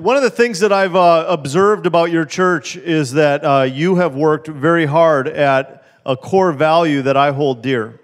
One of the things that I've observed about your church is that you have worked very hard at a core value that I hold dear.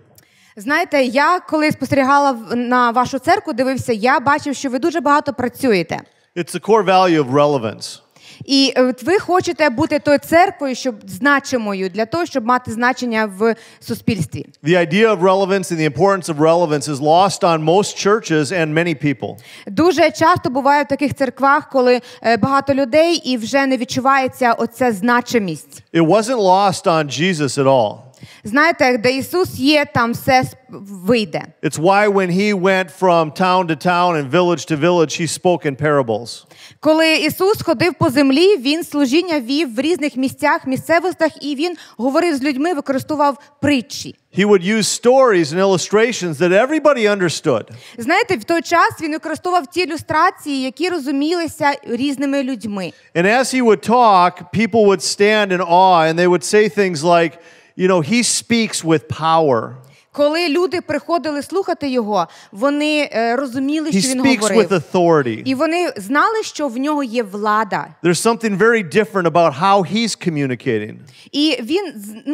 Знаєте, я коли спостерігала на вашу церкву, дивився, я бачив, що ви дуже багато працюєте. It's the core value of relevance. І ви хочете бути тою церквою, щоб значимою, для того, щоб мати значення в суспільстві. The idea of relevance and the importance of relevance is lost on most churches and many people. Дуже часто буває в таких церквах, коли багато людей і вже не відчувається оця значимість. It wasn't lost on Jesus at all. Знаєте, де Ісус є, там все вийде. It's why when he went from town to town and village to village, he spoke in parables. Коли Ісус ходив по землі, він служіння вів в різних місцях, місцевостях, і він говорив з людьми, використовував притчі. He would use stories and illustrations that everybody understood. Знаєте, в той час він використовував ті ілюстрації, які розумілися різними людьми. And as he would talk, people would stand in awe and they would say things like, you know, he speaks with power. Коли люди приходили слухати його, вони розуміли, що він говорив. He speaks with authority. І вони знали, що в нього є влада. There's something very different about how he's communicating. І він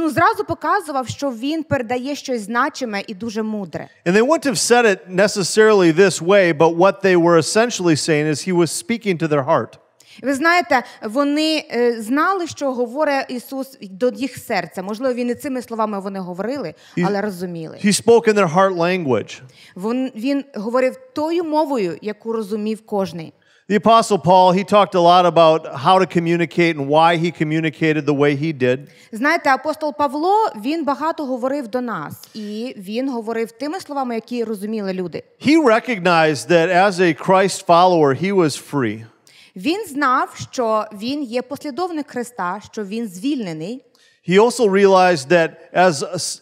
зразу показував, що він передає щось значиме і дуже мудре. And they wouldn't have said it necessarily this way, but what they were essentially saying is he was speaking to their heart. Ви знаєте, вони знали, що говорить Ісус до їх серця. Можливо, він не цими словами вони говорили, але розуміли. He spoke in their heart language. Він говорив тою мовою, яку розумів кожний. The Apostle Paul, he talked a lot about how to communicate and why he communicated the way he did. Знаєте, апостол Павло, він багато говорив до нас, і він говорив тими словами, які розуміли люди. He recognized that as a Christ follower, he was free. Він знав, що він є послідовник Христа, що він звільнений. He also realized that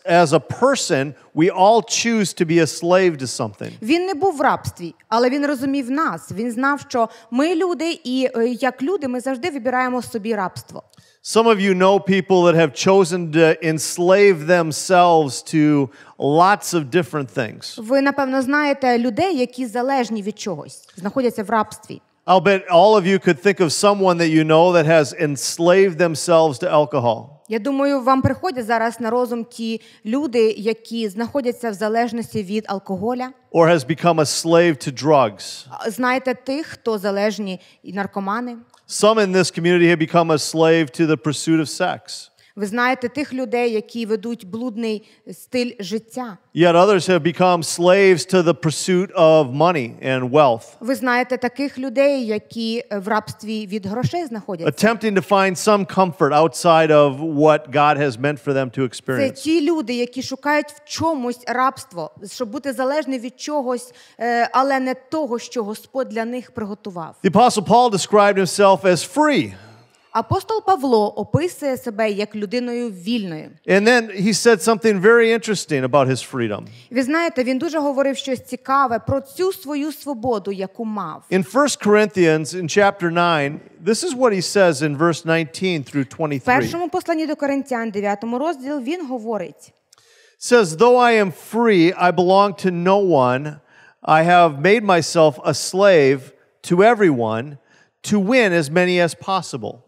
as a person, we all choose to be a slave to something. Він не був в рабстві, але він розумів нас. Він знав, що ми люди, і як люди ми завжди вибираємо собі рабство. Some of you know people that have chosen to enslave themselves to lots of different things. Ви, напевно, знаєте людей, які залежні від чогось, знаходяться в рабстві. I'll bet all of you could think of someone that you know that has enslaved themselves to alcohol. Я думаю, вам приходять зараз на розум ті люди, які знаходяться в залежності від алкоголя. Or has become a slave to drugs. Знаєте тих, хто залежні і наркомани. Some in this community have become a slave to the pursuit of sex. Ви знаєте тих людей, які ведуть блудний стиль життя. Yet others have become slaves to the pursuit of money and wealth. Ви знаєте таких людей, які в рабстві від грошей знаходяться. Attempting to find some comfort outside of what God has meant for them to experience. Це ті люди, які шукають в чомусь рабство, щоб бути залежні від чогось, але не того, що Господь для них приготував. The Apostle Paul described himself as free. Апостол Павло описує себе як людиною вільною. And then he said something very interesting about his freedom. Ви знаєте, він дуже говорив щось цікаве про цю свою свободу, яку мав. In 1 Corinthians in chapter 9, this is what he says in verse 19 through 23. В першому посланні до Коринтян, 9 розділ, він говорить. It says, though I am free, I belong to no one. I have made myself a slave to everyone to win as many as possible.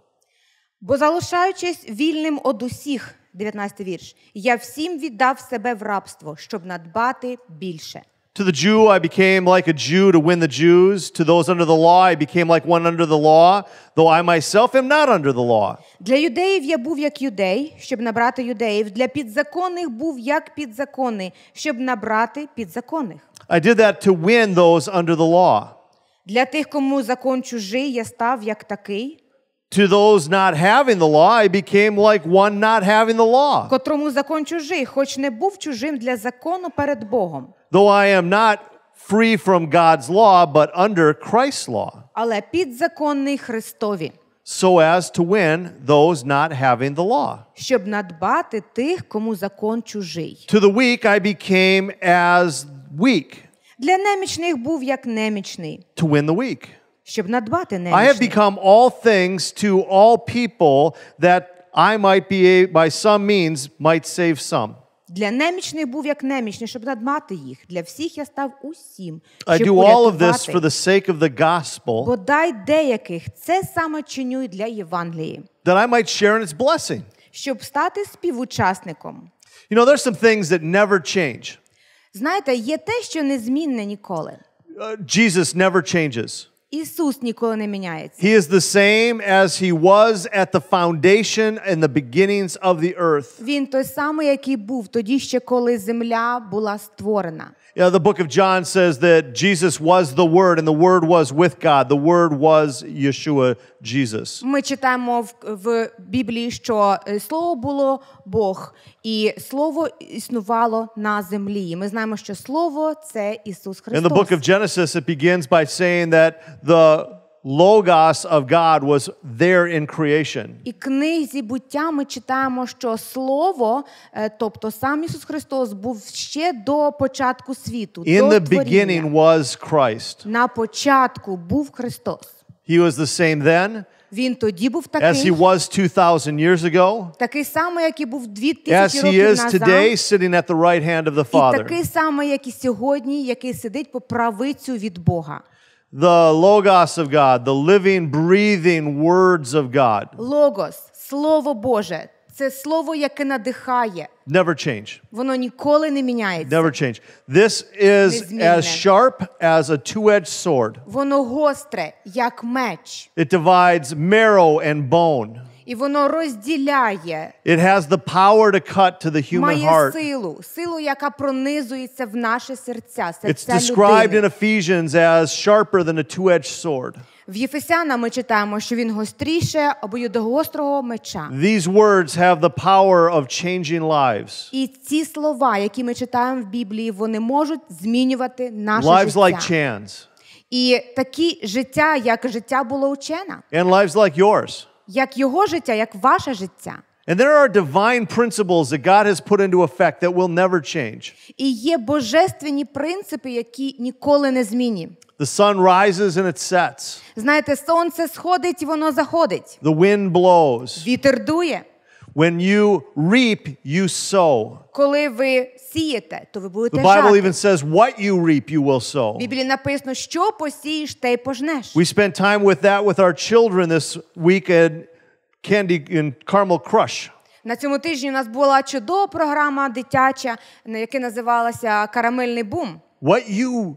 Бо залишаючись вільним од усіх, 19 вірш, я всім віддав себе в рабство, щоб надбати більше. To the Jew I became like a Jew to win the Jews. To those under the law I became like one under the law, though I myself am not under the law. Для юдеїв я був як юдей, щоб набрати юдеїв. Для підзаконних був як підзаконний, щоб набрати підзаконних. I did that to win those under the law. Для тих, кому закон чужий, я став як такий. To those not having the law, I became like one not having the law. Котрому закон чужий, хоч не був чужим для закону перед Богом. Though I am not free from God's law, but under Christ's law. Але підзаконний Христові. So as to win those not having the law. Щоб надбати тих, кому закон чужий. To the weak I became as weak. Для немічних був як немічний. To win the weak. Щоб надбати I have немічних. become all things to all people that I might be by some means might save some. Для немічних був як немічний, щоб надмати їх. Для всіх я став усім, I щоб do all of this for урятувати. the sake of the gospel, Бодай деяких це саме чиню й для Євангелії, that I might share in its blessing. щоб стати співучасником. You know, there's some things that never change. Знаєте, є те, що незмінне ніколи. Jesus never changes. Ісус ніколи не міняється. He is the same as he was at the foundation and the beginnings of the earth. Він той самий, який був тоді ще, коли земля була створена. Yeah, the book of John says that Jesus was the Word and the Word was with God. The Word was Yeshua, Jesus. Ми читаємо в Біблії, що Слово було Бог, і Слово існувало на землі. І ми знаємо, що Слово – це Ісус In the book Христос. of Genesis, it begins by saying that the Logos of God was there in creation. І в книзі «Буття» ми читаємо, що Слово, тобто сам Ісус Христос, був ще до початку світу, In до the творіння. beginning was Christ. На початку був Христос. He was the same then Він тоді був as he такий, was 2,000 years ago, такий самий, як і був as 2000 he років is назад. today, sitting at the right hand of the І Father. такий самий, як і сьогодні, який сидить по правицю від Бога. The Logos of God, the living, breathing words of God, Логос, Слово Боже, це слово, яке надихає. never change. Воно ніколи не міняється. Never change. This is Незмінне. as sharp as a two-edged sword. Воно гостре, як меч. It divides marrow and bone. І воно розділяє, It has the power to cut to the human має heart. силу, яка пронизується в наші серця, It's серця described in людини. Ephesians as sharper than a two-edged sword. В Єфесянам ми читаємо, що він гостріше обоюдогострого меча. These words have the power of changing lives. І ці слова, які ми читаємо в Біблії, вони можуть змінювати наше Lives like життя. Chan's. І такі життя, як життя було учена, And lives like yours. як його життя, як ваше життя. And there are divine principles that God has put into effect that will never change. І є божественні принципи, які ніколи не змінні. The sun rises and it sets. Знаєте, сонце сходить і воно заходить. The wind blows. Вітер дує. When you reap, you sow. Коли ви сієте, то ви будете The Bible жати. even says, what you reap, you will В sow. Біблії написано, що посієш, те й пожнеш. We spent time with that with our children this week at Candy and Caramel Crush. На цьому тижні у нас була чудова програма дитяча, яка називалася «Карамельний бум». What you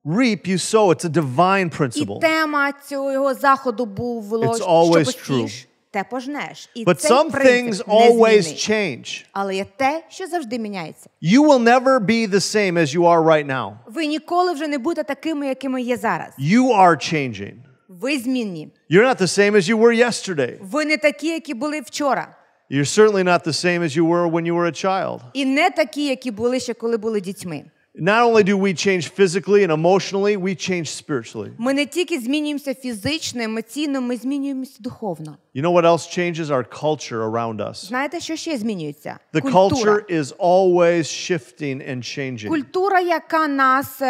reap, you sow. It's a divine І principle. тема цього заходу було, It's що always посієш, те пожнеш. І But цей some принцип things always незмінний. change. Але є те, що завжди міняється. You will never be the same as you are right now. Ви ніколи вже не будете такими, якими є зараз. You are changing. Ви змінні. You're not the same as you were yesterday. Ви не такі, які були вчора. You're certainly not the same as you were when you were a child. І не такі, які були ще, коли були дітьми. Not only do we change physically and emotionally, we change spiritually. Ми не тільки змінюємося фізично, емоційно, ми змінюємося духовно. You know what else changes? Our culture around us. Знаєте, що ще змінюється? The culture is always shifting and changing. Культура, яка нас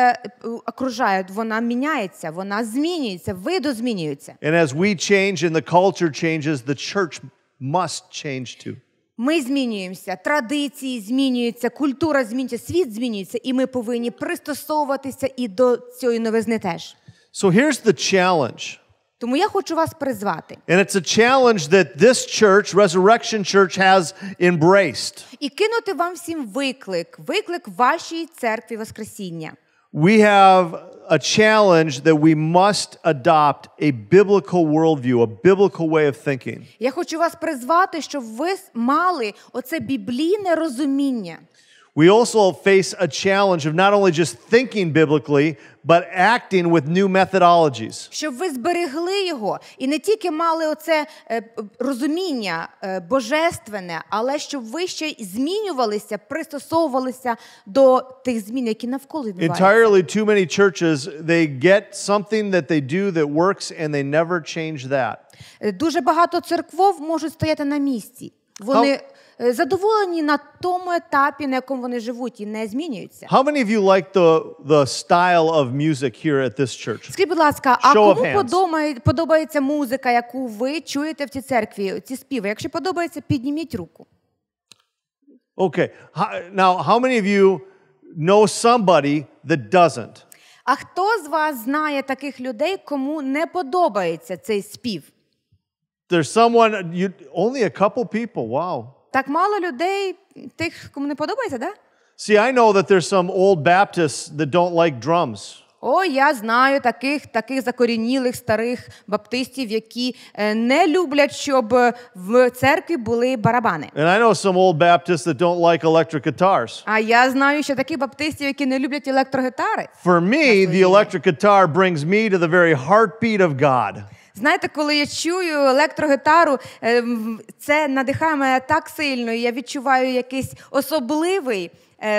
окружає, вона міняється, вона змінюється, видозмінюється. And as we change and the culture changes, the church must change too. Ми змінюємося, традиції змінюються, культура змінюється, світ змінюється, і ми повинні пристосовуватися і до цієї новизни теж. So here's the challenge. Тому я хочу вас призвати. And it's a challenge that this church, Resurrection Church, has embraced. І кинути вам всім виклик вашій церкві Воскресіння. We have a challenge that we must adopt a biblical worldview, a biblical way of thinking. Я хочу вас призвати, щоб ви мали оце біблійне розуміння. We also face a challenge of not only just thinking biblically, but acting with new methodologies. Щоб ви зберегли його і не тільки мали оце розуміння божественне, але щоб ви ще й змінювалися, пристосовувалися до тих змін, які навколо відбуваються. Entirely too many churches, they get something that they do that works and they never change that. Дуже багато церков можуть стояти на місці. Вони задоволені на тому етапі, на якому вони живуть, і не змінюються. How many of you like the style of music here at this church? Скажіть, будь ласка, а Show of кому hands. подобається музика, яку ви чуєте в цій церкві, ці співи? Якщо подобається, підніміть руку. Okay. Now, how many of you know somebody that doesn't? А хто з вас знає таких людей, кому не подобається цей спів? There's someone, only a couple people, wow. Так мало людей, тих, кому не подобається, да? See, I know that there's some old Baptists that don't like drums. О, я знаю таких закорінілих старих баптистів, які не люблять, щоб в церкві були барабани. And I know some old Baptists that don't like electric guitars. А я знаю ще таких баптистів, які не люблять електрогітари. For me, the electric guitar brings me to the very heartbeat of God. Знаєте, коли я чую електрогітару, це надихає мене так сильно, і я відчуваю якийсь особливий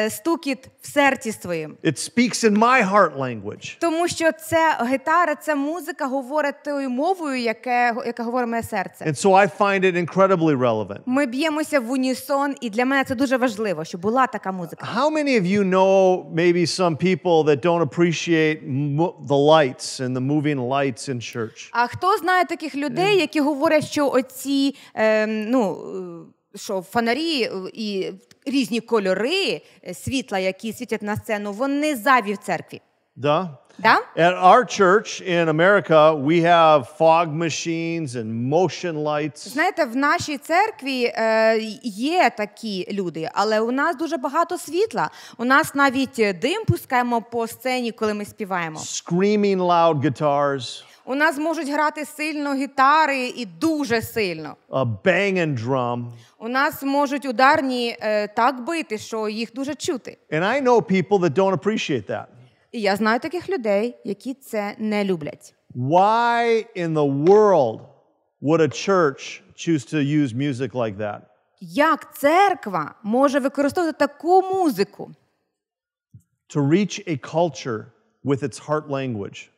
стукіт в серці своїм. It speaks in my heart language. Тому що це гітара, це музика говорить тою мовою, яка говорить моє серце. And so I find it incredibly relevant. Ми б'ємося в унісон, і для мене це дуже важливо, щоб була така музика. How many of you know maybe some people that don't appreciate the lights and the moving lights in church? А хто знає таких людей, які говорять, що оці що фонарі і різні кольори світла, які світять на сцену, вони зайві в церкві? Да? Да? At our church in America, we have fog machines and motion lights. Знаєте, в нашій церкві є такі люди, але у нас дуже багато світла. У нас навіть дим пускаємо по сцені, коли ми співаємо. Screaming loud guitars. У нас можуть грати сильно гітари і дуже сильно. A banging drum. У нас можуть ударні так бити, що їх дуже чути. And I know people that don't appreciate that. І я знаю таких людей, які це не люблять. Why in the world would a church choose to use music like that? Як церква може використовувати таку музику? To reach a culture with its heart language.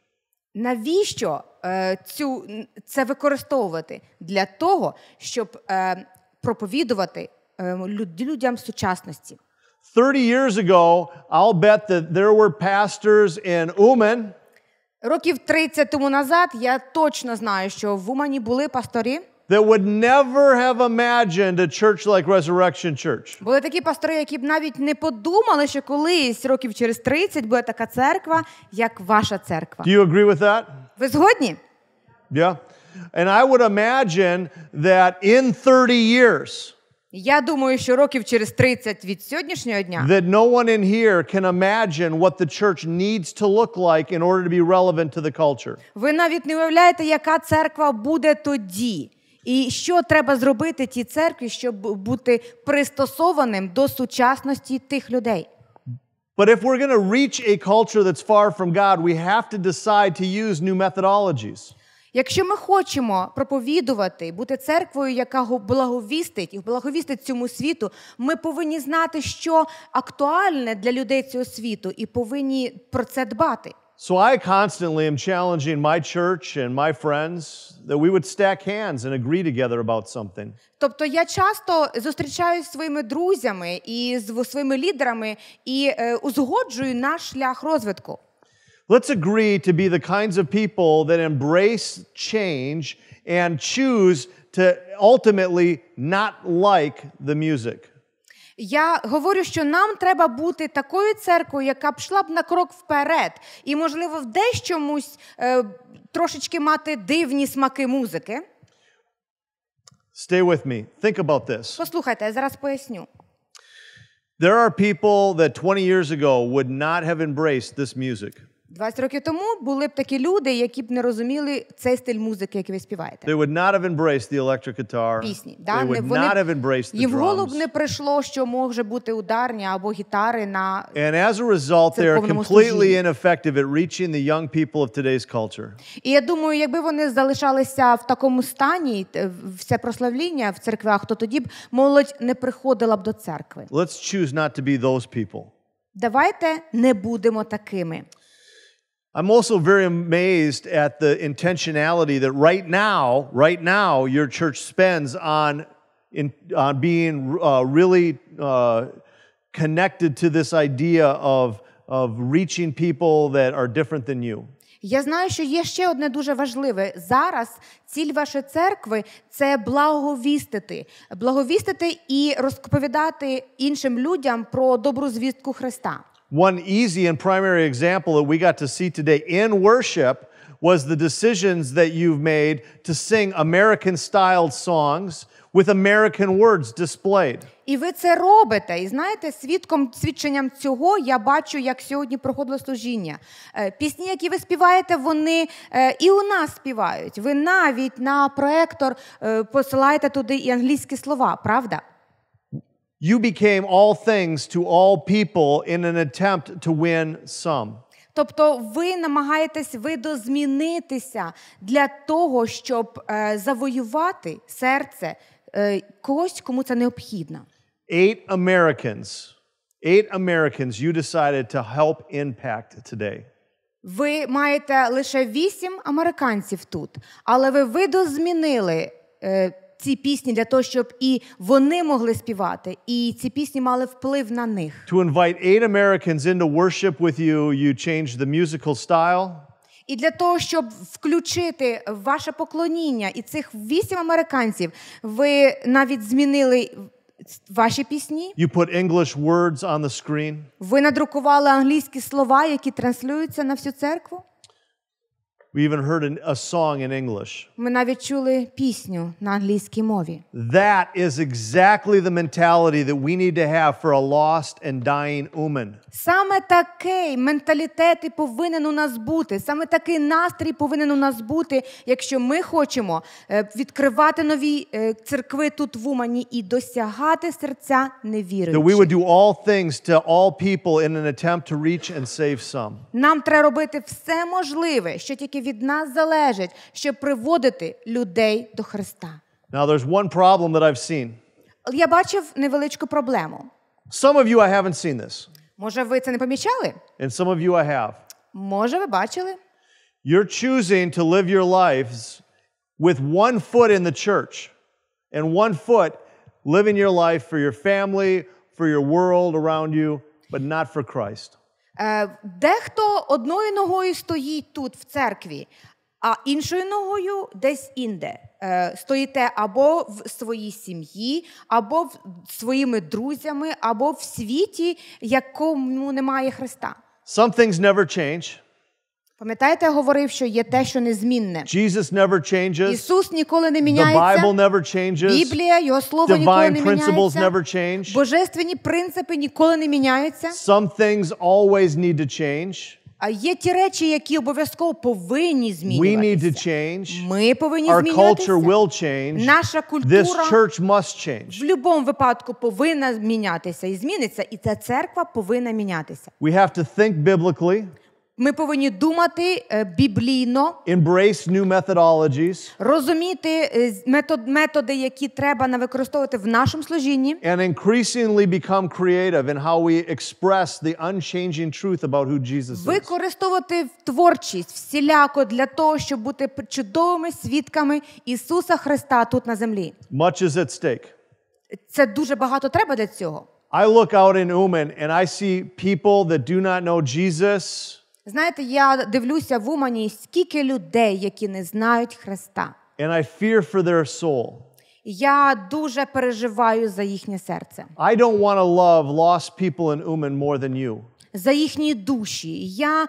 Навіщо це використовувати? Для того, щоб проповідувати людям сучасності. 30 years ago, I'll bet that there were pastors in Umань. Років 30 тому назад я точно знаю, що в Умані були пастори. That would never have imagined a church like Resurrection Church. Були такі пастори, які б навіть не подумали, що колись років через 30 буде така церква, як ваша церква. Do you agree with that? Ви згодні? Yeah. And I would imagine that in 30 years, Я думаю, що років через 30 від сьогоднішнього дня that no one in here can imagine what the church needs to look like in order to be relevant to the culture. ви навіть не уявляєте, яка церква буде тоді. І що треба зробити тій церкві, щоб бути пристосованим до сучасності тих людей. But if we're going to reach a culture that's far from God, we have to decide to use new methodologies. Якщо ми хочемо проповідувати, бути церквою, яка благовістить цьому світу, ми повинні знати, що актуальне для людей цього світу, і повинні про це дбати. So I constantly am challenging my church and my friends that we would stack hands and agree together about something. Тобто я часто зустрічаюсь зі своїми друзями і з своїми лідерами і узгоджую наш шлях розвитку. Let's agree to be the kinds of people that embrace change and choose to ultimately not like the music. Я говорю, що нам треба бути такою церквою, яка б йшла б на крок вперед. І, можливо, в дещомусь трошечки мати дивні смаки музики. Stay with me. Think about this. Послухайте, я зараз поясню. There are people that 20 years ago would not have embraced this music. 20 років тому були б такі люди, які б не розуміли цей стиль музики, який ви співаєте. They would not have embraced the electric guitar. Пісні. They would not have embraced the І в голову б drums. не прийшло, що може бути ударні або гітари на And as a result, they are completely ineffective at reaching the young people of today's culture. І я думаю, якби вони залишалися в такому стані, все прославління в церквах, то тоді б молодь не приходила б до церкви. Let's choose not to be those people. Давайте не будемо такими. I'm also very amazed at the intentionality that right now, your church spends on on being really connected to this idea of reaching people that are different than you. Я знаю, що є ще одне дуже важливе. Зараз ціль вашої церкви – це благовістити. Благовістити і розповідати іншим людям про добру звістку Христа. One easy and primary example that we got to see today in worship was the decisions that you've made to sing American-styled songs with American words displayed. І ви це робите. І знаєте, свідченням цього я бачу, як сьогодні проходило служіння. Пісні, які ви співаєте, вони і у нас співають. Ви навіть на проектор посилаєте туди і англійські слова, правда? You became all things to all people in an attempt to win some. Тобто ви намагаєтесь видозмінитися для того, щоб завоювати серце когось, кому це необхідно. 8 Americans you decided to help impact today. Ви маєте лише 8 американців тут, але ви видозмінили ці пісні для того, щоб і вони могли співати, і ці пісні мали вплив на них. To invite 8 Americans into worship with you, you changed the musical style. І для того, щоб включити ваше поклоніння і цих 8 американців, ви навіть змінили ваші пісні. You put English words on the screen. Ви надрукували англійські слова, які транслюються на всю церкву. We even heard a song in English. Ми навіть чули пісню на англійській мові. That is exactly the mentality that we need to have for a lost and dying Umань. Саме такий менталітет і повинен у нас бути, саме такий настрій повинен у нас бути, якщо ми хочемо відкривати нові церкви тут в Умані і досягати серця невіруючих. That we would do all things to all people in an attempt to reach and save some. Нам треба робити все можливе, що тільки від нас залежить, щоб приводити людей до Христа. Now there's one problem that I've seen. Я бачив невеличку проблему. Some of you I haven't seen this. Може, ви це не помічали? And some of you I have. Може, ви бачили? You're choosing to live your lives with one foot in the church and one foot living your life for your family, for your world around you, but not for Christ. Дехто одною ногою стоїть тут в церкві, а іншою ногою десь інде. Стоїте або в своїй сім'ї, або своїми друзями, або в світі, якому немає Христа. Some things never change. Пам'ятаєте, я говорив, що є те, що незмінне. Jesus never changes. Ісус ніколи не The міняється. Bible never changes. Біблія, Його Слово ніколи не Divine principles міняється. never change. Божественні принципи ніколи не міняються. Some things always need to change. А є ті речі, які обов'язково повинні We need to змінюватися. change. Ми повинні Our culture змінюватися. will change. Наша This культура church must change. в будь-якому випадку повинна мінятися і зміниться, і ця церква повинна мінятися. We have to think biblically, Ми повинні думати біблійно, embrace new methodologies, розуміти методи, які треба використовувати в нашому служінні, and increasingly become creative in how we express the unchanging truth about who Jesus is. використовувати творчість всіляко для того, щоб бути чудовими свідками Ісуса Христа тут на землі. Much is at stake. Це дуже багато треба для цього. I look out in Umань and I see people that do not know Jesus. Знаєте, я дивлюся в Умані, скільки людей, які не знають Христа. And I fear for their soul. Я дуже переживаю за їхнє серце. I don't want to love lost people in Umань more than you. За їхні душі. Я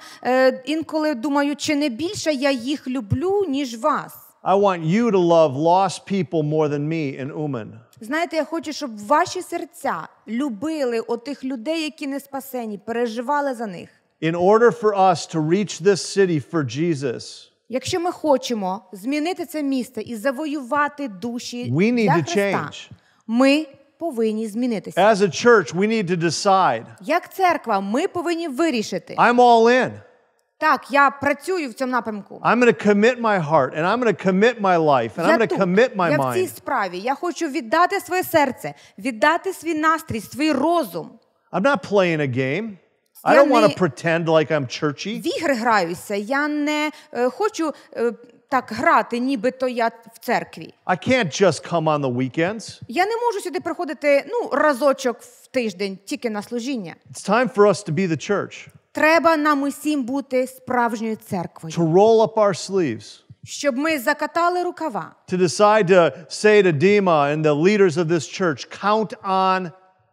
інколи думаю, чи не більше я їх люблю, ніж вас. I want you to love lost people more than me in Umань. Знаєте, я хочу, щоб ваші серця любили отих людей, які не спасені, переживали за них. In order for us to reach this city for Jesus, Якщо ми хочемо змінити це місце і завоювати душі we need для to Христа, change. ми повинні змінитися. As a church, we need to decide. Як церква, ми повинні вирішити. I'm all in. Так, я працюю в цьому напрямку. I'm going to commit my heart, and I'm going to commit my life, and I'm Я going to тут, commit my я в цій mind. справі. Я хочу віддати своє серце, віддати свій настрій, свій розум. I'm not playing a game. I Я don't want не to pretend like I'm churchy. в ігри граюся. Я не хочу так грати, нібито я в церкві. I can't just come on the weekends. Я не можу сюди приходити, разочок в тиждень, тільки на служіння. It's time for us to be the church. Треба нам усім бути справжньою церквою. To roll up our sleeves. Щоб ми закатали рукава. To decide to say to Dima and the leaders of this church, count on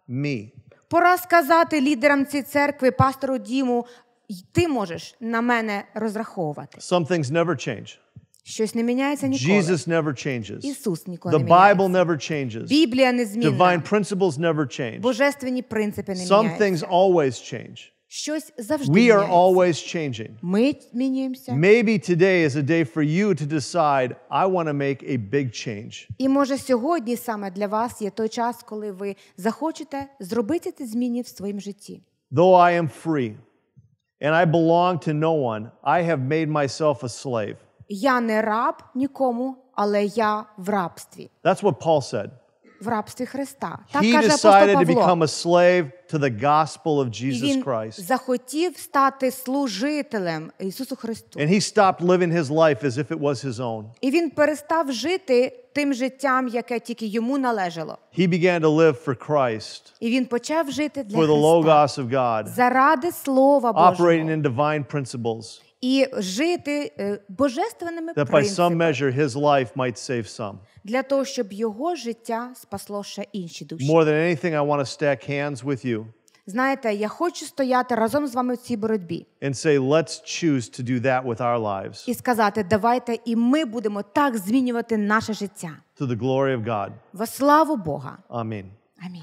me. Пора сказати лідерам цієї церкви, пастору Діму, ти можеш на мене розраховувати. Some things never change. Щось не міняється ніколи. Jesus never changes. Ісус ніколи The не міняється. Bible never changes. Біблія незмінна. Divine principles never change. Божественні принципи не Some міняються. things always change. Щось завжди We are міняється. always changing. Ми змінюємося. Maybe today is a day for you to decide, I want to make a big change. І може сьогодні саме для вас є той час, коли ви захочете зробити ці зміни в своєму житті. Though I am free and I belong to no one, I have made myself a slave. Я не раб нікому, але я в рабстві. That's what Paul said. В рабстві Христа. Так He каже апостол decided to Павло. become a slave to the gospel of І Jesus він Christ. захотів стати служителем Ісусу Христу. And he stopped living his life as if it was his own. І він перестав жити тим життям, яке тільки йому належало. He began to live for Christ, І він почав жити для for the Христа. Logos of God, Заради Слова operating Божого. in divine principles, І жити божественними that by some принципами. measure his life might save some. Для того, щоб його життя спасло ще інші душі. More than anything, I want to stack hands with you Знаєте, я хочу стояти разом з вами в цій боротьбі. and say, let's choose to do that with our lives І сказати, давайте і ми будемо так змінювати наше життя. to the glory of God. Во славу Бога. Amen. Амінь.